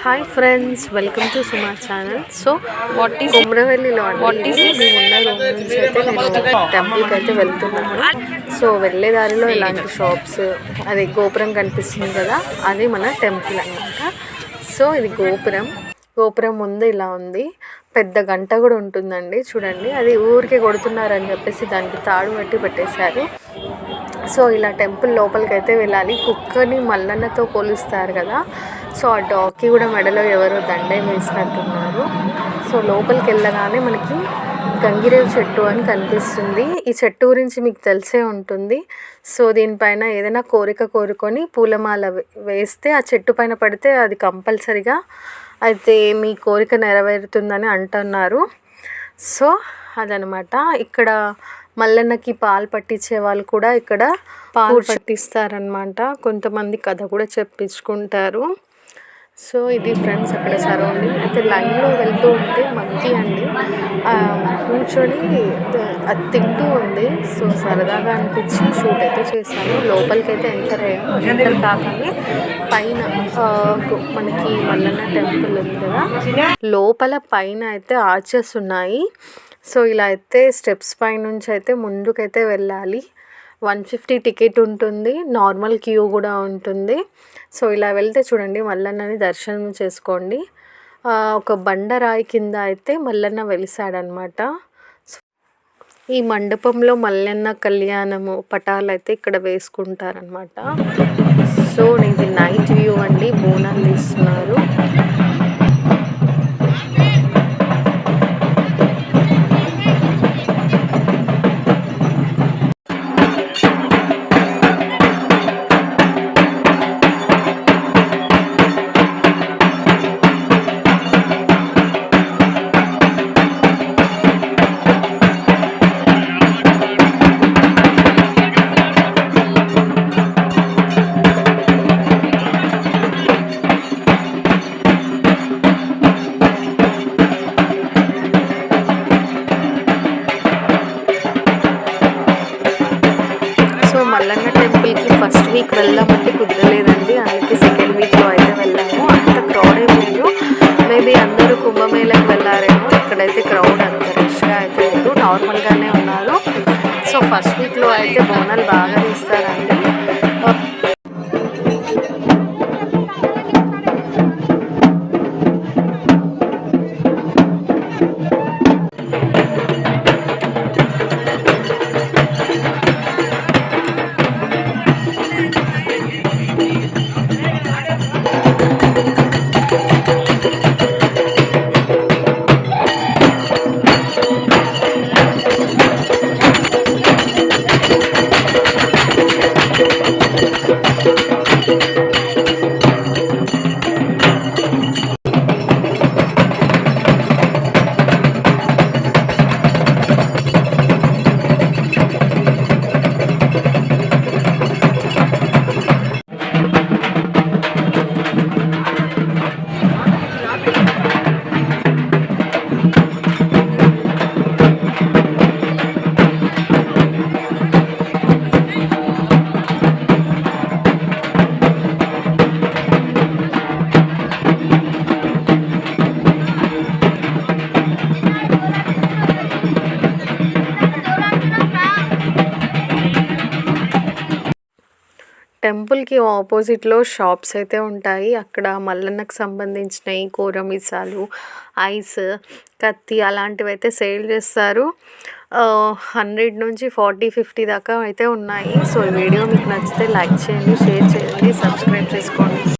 Hi friends, welcome to Suma channel. So కుమ్రవెల్లిలో అండి మేమున్న రూమ్ నుంచి అయితే నేను టెంపుల్కి అయితే వెళ్తున్నాను. సో వెళ్ళే దారిలో ఇలాంటి షాప్స్, అదే గోపురం కనిపిస్తుంది కదా, అది మన టెంపుల్ అన్నమాట. సో ఇది గోపురం ముందు ఇలా ఉంది. పెద్ద గంట కూడా ఉంటుందండి, చూడండి. అది ఊరికే కొడుతున్నారని చెప్పేసి దానికి తాడు కట్టి పెట్టేశారు. సో ఇలా టెంపుల్ లోపలికి అయితే వెళ్ళాలి. కుక్కని మల్లన్నతో పోలుస్తారు కదా, సో ఆ డాగ్కి కూడా మెడలో ఎవరో దండే వేసినట్టున్నారు. సో లోపలికి వెళ్ళగానే మనకి గంగిరేవు చెట్టు అని కనిపిస్తుంది. ఈ చెట్టు గురించి మీకు తెలిసే ఉంటుంది. సో దీనిపైన ఏదైనా కోరిక కోరుకొని పూలమాల వేస్తే ఆ చెట్టు పైన పడితే అది కంపల్సరిగా అయితే మీ కోరిక నెరవేరుతుందని అంటున్నారు. సో అదనమాట. ఇక్కడ మల్లన్నకి పాలు పట్టించే వాళ్ళు కూడా ఇక్కడ పాలు పట్టిస్తారనమాట. కొంతమంది కథ కూడా చెప్పించుకుంటారు. సో ఇది ఫ్రెండ్స్ అక్కడ సరౌండింగ్ అయితే. లైన్లో వెళ్తూ ఉంటే మంకీ అండి కూర్చొని అది తింటూ ఉంది. సో సరదాగా అనిపించి షూట్ అయితే చేశాను. లోపలికి అయితే ఎంటర్ కాగానే పైన మనకి మల్లన్న టెంపుల్ ఉంది కదా, లోపల పైన అయితే ఆర్చెస్ ఉన్నాయి. సో ఇలా అయితే స్టెప్స్ పై నుంచి అయితే ముందుకైతే వెళ్ళాలి. 150 టికెట్ ఉంటుంది, నార్మల్ క్యూ కూడా ఉంటుంది. సో ఇలా వెళ్తే చూడండి మల్లన్నని దర్శనం చేసుకోండి. ఒక బండరాయి కింద అయితే మల్లన్న వెలిసాడనమాట. ఈ మండపంలో మల్లన్న కళ్యాణము పటాలు అయితే ఇక్కడ వేసుకుంటారనమాట. సో ఇది నైట్ వ్యూ అండి, బోనాలు తీస్తున్నారు. మల్లన్న టెంపుల్కి ఫస్ట్ వీక్ వెళ్దామంటే కుదరలేదండి, అందుకే సెకండ్ వీక్లో అయితే వెళ్ళాము. అంత క్రౌడ్ ఏం లేదు, మేబీ అందరూ కుంభమేళకి వెళ్ళారేమో. ఇక్కడైతే క్రౌడ్ అంత రష్గా అయితే లేదు, నార్మల్గానే ఉన్నారు. సో ఫస్ట్ వీక్లో అయితే బోనాలు బాగా తీస్తారండి. టెంపుల్కి ఆపోజిట్లో షాప్స్ అయితే ఉంటాయి. అక్కడ మల్లన్నకు సంబంధించినవి కోరమిసాలు, ఐస్, కత్తి అలాంటివి అయితే సేల్ చేస్తారు. 100 నుంచి 40-50 దాకా అయితే ఉన్నాయి. సో ఈ వీడియో మీకు నచ్చితే లైక్ చేయండి, షేర్ చేయండి, సబ్స్క్రైబ్ చేసుకోండి.